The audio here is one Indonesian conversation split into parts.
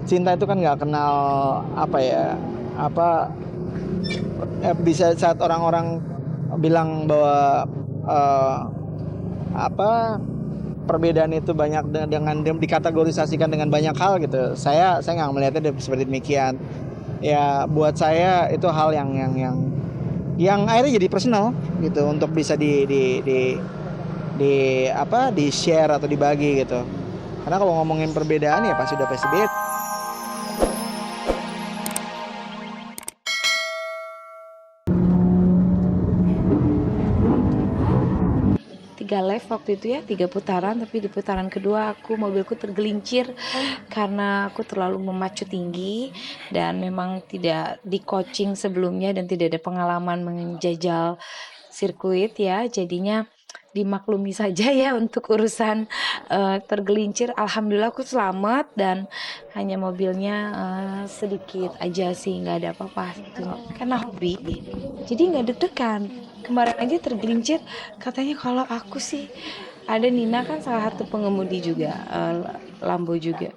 cinta itu kan nggak kenal apa ya, bisa saat orang-orang bilang bahwa perbedaan itu banyak dengan dikategorisasikan dengan banyak hal gitu. Saya nggak melihatnya seperti demikian. Ya buat saya itu hal yang akhirnya jadi personal gitu untuk bisa di share atau dibagi gitu. Karena kalau ngomongin perbedaan ya pasti beda. 3 lap waktu itu ya, 3 putaran, tapi di putaran kedua mobilku tergelincir karena aku terlalu memacu tinggi dan memang tidak di coaching sebelumnya dan tidak ada pengalaman menjajal sirkuit ya, jadinya dimaklumi saja ya untuk urusan tergelincir. Alhamdulillah aku selamat dan hanya mobilnya sedikit aja sih, nggak ada apa-apa gitu. Karena hobi, jadi nggak deg-degan. Kemarin aja tergelincir, katanya kalau aku sih, ada Nina kan salah satu pengemudi juga, Lambo juga.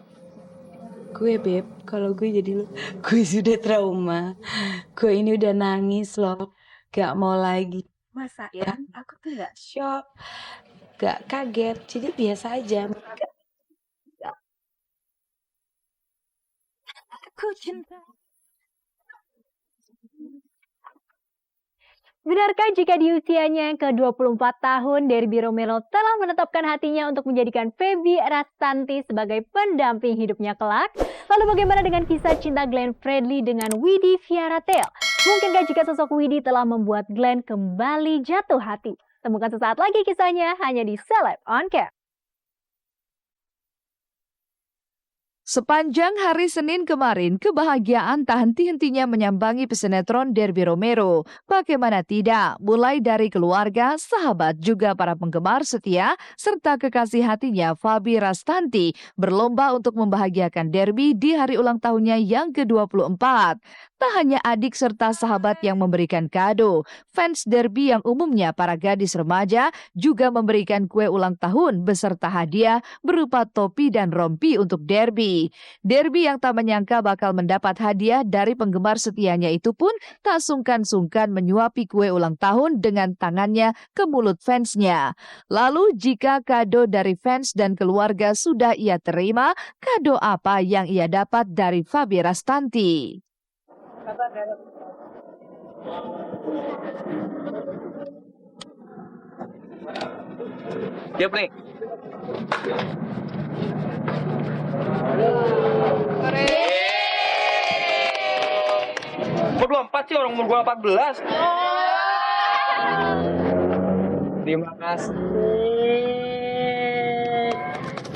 Gue beb, kalau gue jadi gue sudah trauma. Gue ini udah nangis loh, gak mau lagi. Masa ya, aku tuh gak shock, gak kaget, jadi biasa aja. Aku cinta. Benarkah jika di usianya yang ke-24 tahun, Derby Romero telah menetapkan hatinya untuk menjadikan Feby Rastanti sebagai pendamping hidupnya kelak? Lalu bagaimana dengan kisah cinta Glenn Fredly dengan Widi Fiaratel? Mungkinkah jika sosok Widi telah membuat Glenn kembali jatuh hati? Temukan sesaat lagi kisahnya hanya di Celeb On Cam. Sepanjang hari Senin kemarin, kebahagiaan tak henti-hentinya menyambangi pesinetron Derby Romero. Bagaimana tidak, mulai dari keluarga, sahabat, juga para penggemar setia, serta kekasih hatinya Fabi Rastanti berlomba untuk membahagiakan Derby di hari ulang tahunnya yang ke-24. Tak hanya adik serta sahabat yang memberikan kado, fans Derby yang umumnya para gadis remaja juga memberikan kue ulang tahun beserta hadiah berupa topi dan rompi untuk Derby. Derby yang tak menyangka bakal mendapat hadiah dari penggemar setianya itu pun tak sungkan-sungkan menyuapi kue ulang tahun dengan tangannya ke mulut fansnya. Lalu jika kado dari fans dan keluarga sudah ia terima, kado apa yang ia dapat dari Fabi Rastanti? Siap nih. Umur 24 sih, orang umur gua 14. Terima kasih.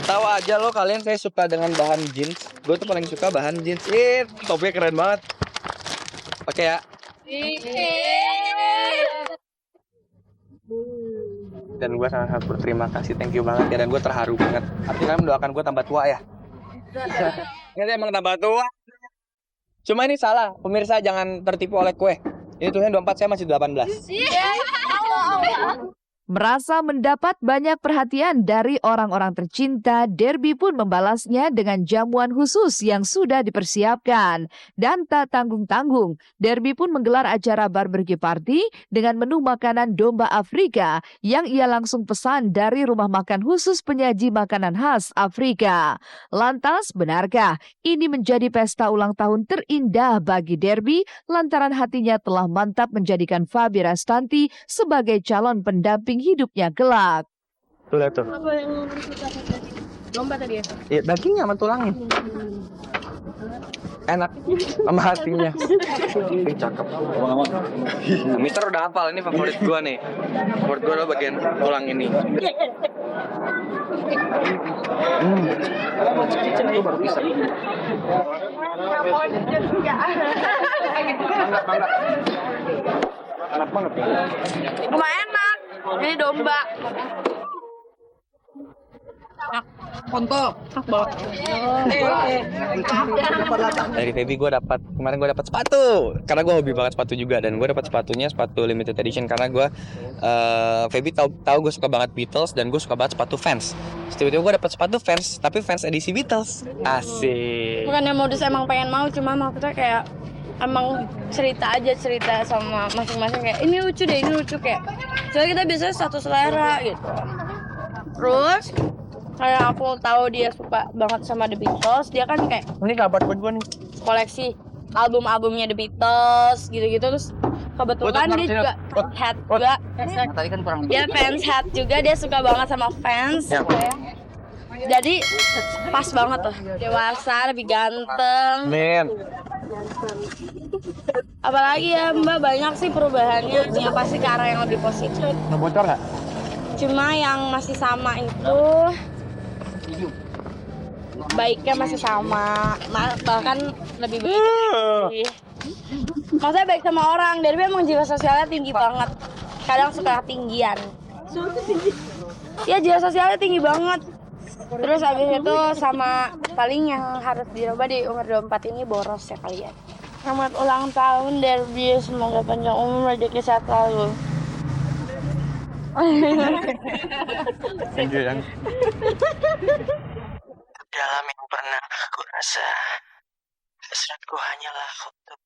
Tahu aja lo kalian, saya suka dengan bahan jeans. Gue tuh paling suka bahan jeans. Topinya keren banget. Oke ya. Dan gue sangat berterima kasih, thank you banget ya, dan gue terharu banget. Artinya mendoakan gue tambah tua ya. Ini emang tambah tua. Cuma ini salah, pemirsa jangan tertipu oleh kue. Ini tulisannya 24, saya masih 18. Merasa mendapat banyak perhatian dari orang-orang tercinta, Derby pun membalasnya dengan jamuan khusus yang sudah dipersiapkan. Dan tak tanggung-tanggung, Derby pun menggelar acara barbecue party dengan menu makanan domba Afrika yang ia langsung pesan dari rumah makan khusus penyaji makanan khas Afrika. Lantas, benarkah ini menjadi pesta ulang tahun terindah bagi Derby lantaran hatinya telah mantap menjadikan Fabi Rastanti sebagai calon pendamping hidupnya kelak? Tuh lihat tuh. Apa yang suka tadi? Domba tadi ya? Iya, dagingnya sama tulangnya. Enak sama hatinya. Cakep. Mister udah hafal, ini favorit gua nih. Favorit gua adalah bagian tulang ini. Itu baru bisa. Enak banget. Cuma enak, ini domba. Dari Feby kemarin gue dapat sepatu karena gue hobi banget sepatu juga, dan gue dapat sepatunya sepatu limited edition karena gue Feby tahu gue suka banget Beatles dan gue suka banget sepatu Vans. Terus tiba-tiba gue dapat sepatu Vans tapi Vans edisi Beatles. Asik. Bukannya modus emang pengen mau, cuma maksudnya kayak emang cerita sama masing-masing, kayak ini lucu deh, ini lucu, kayak soalnya kita biasanya satu selera gitu. Terus kayak aku tahu dia suka banget sama The Beatles, dia kan kayak Ini kabar buat gue nih. koleksi album-albumnya The Beatles gitu-gitu. Terus kebetulan dia juga hat juga, Tadi kan kurang. dia fans hat juga, dia suka banget sama fans. Jadi pas banget tuh, dewasa, lebih ganteng. Men. Apalagi ya Mbak, banyak sih perubahannya, yang pasti ke arah yang lebih positif. Ngebocor nggak? Cuma yang masih sama itu baiknya masih sama, bahkan lebih baik sih. Maksudnya baik sama orang, Derby emang jiwa sosialnya tinggi banget. Kadang suka ketinggian. Ya jiwa sosialnya tinggi banget. Terus abis itu sama paling yang harus dirubah di umur 24 ini boros ya kalian. Selamat ulang tahun Derby, semoga panjang umur, rezeki sehat selalu. Thank you, Yang. Dalam yang pernah aku rasa, hasratku hanyalah untuk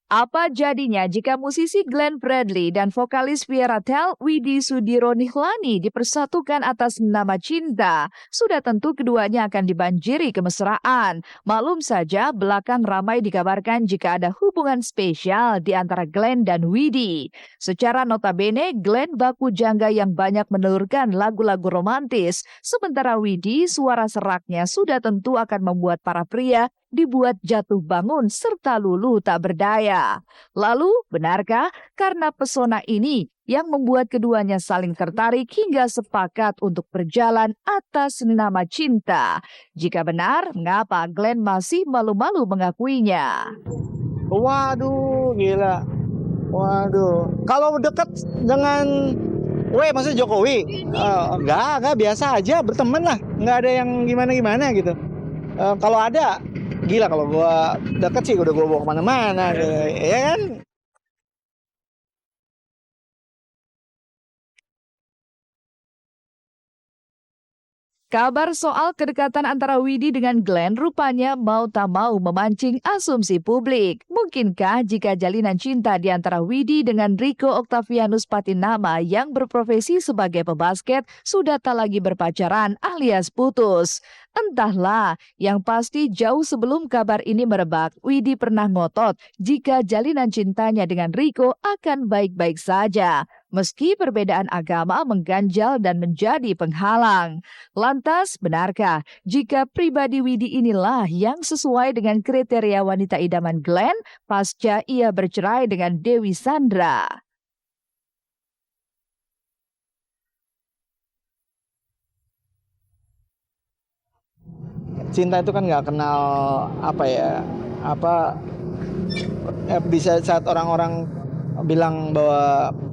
Apa jadinya jika musisi Glenn Fredly dan vokalis Vieratel Widi Sudiro Nihlani dipersatukan atas nama cinta? Sudah tentu keduanya akan dibanjiri kemesraan. Maklum saja belakang ramai dikabarkan jika ada hubungan spesial di antara Glenn dan Widi. Secara notabene, Glenn baku jangga yang banyak menelurkan lagu-lagu romantis, sementara Widi suara seraknya sudah tentu akan membuat para pria dibuat jatuh bangun serta luluh tak berdaya. Lalu, benarkah karena pesona ini yang membuat keduanya saling tertarik hingga sepakat untuk berjalan atas nama cinta? Jika benar, mengapa Glenn masih malu-malu mengakuinya? Waduh, gila. Waduh. Kalau dekat dengan maksudnya Jokowi, enggak biasa aja, berteman lah. Nggak ada yang gimana-gimana gitu. Kalau ada, gila, kalau gua deket sih udah gua bawa kemana-mana, gitu. Ya kan? Kabar soal kedekatan antara Widi dengan Glenn rupanya mau tak mau memancing asumsi publik. Mungkinkah jika jalinan cinta di antara Widi dengan Rico Octavianus Patinama yang berprofesi sebagai pebasket sudah tak lagi berpacaran alias putus? Entahlah, yang pasti jauh sebelum kabar ini merebak, Widi pernah ngotot jika jalinan cintanya dengan Rico akan baik-baik saja. Meski perbedaan agama mengganjal dan menjadi penghalang. Lantas, benarkah jika pribadi Widi inilah yang sesuai dengan kriteria wanita idaman Glenn pasca ia bercerai dengan Dewi Sandra? Cinta itu kan nggak kenal bisa saat orang-orang bilang bahwa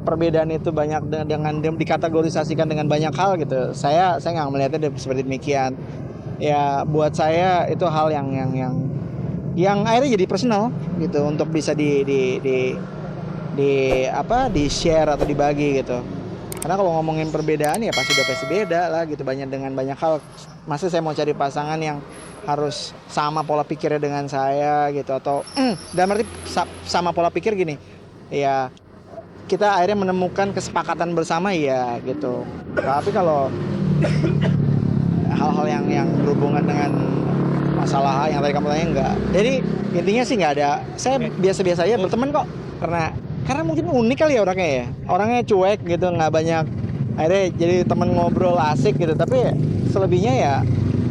perbedaan itu banyak dengan dikategorisasikan dengan banyak hal gitu. Saya nggak melihatnya seperti demikian. Ya buat saya itu hal yang akhirnya jadi personal gitu, untuk bisa di share atau dibagi gitu. Karena kalau ngomongin perbedaan ya pasti beda lah gitu, dengan banyak hal. Masa saya mau cari pasangan yang harus sama pola pikirnya dengan saya gitu, atau dalam arti sama pola pikir gini, ya kita akhirnya menemukan kesepakatan bersama ya gitu. Tapi kalau hal-hal yang berhubungan dengan masalah yang tadi kamu tanya, enggak. Jadi intinya sih nggak ada. Saya biasa-biasa aja berteman kok, karena mungkin unik kali ya orangnya cuek gitu, nggak banyak, akhirnya jadi teman ngobrol asik gitu. Tapi selebihnya ya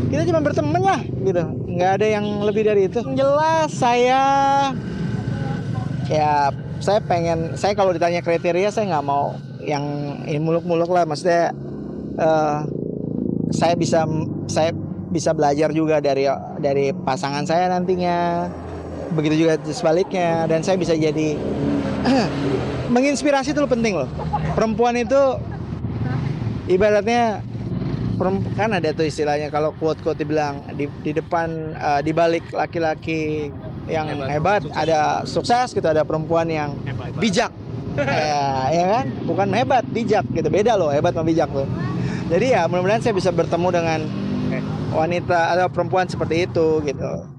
kita cuma berteman lah gitu, nggak ada yang lebih dari itu. Jelas saya kalau ditanya kriteria, saya nggak mau yang muluk-muluk lah. Maksudnya saya bisa belajar juga dari pasangan saya nantinya, begitu juga sebaliknya, dan saya bisa jadi menginspirasi. Itu penting loh. Perempuan itu ibaratnya kan ada tuh istilahnya kalau quote-quote dibilang di depan di balik laki-laki yang hebat ada sukses gitu, ada perempuan yang bijak. Ya kan? Bukan hebat, bijak gitu. Beda loh hebat sama bijak tuh. Jadi ya mudah-mudahan saya bisa bertemu dengan wanita atau perempuan seperti itu gitu.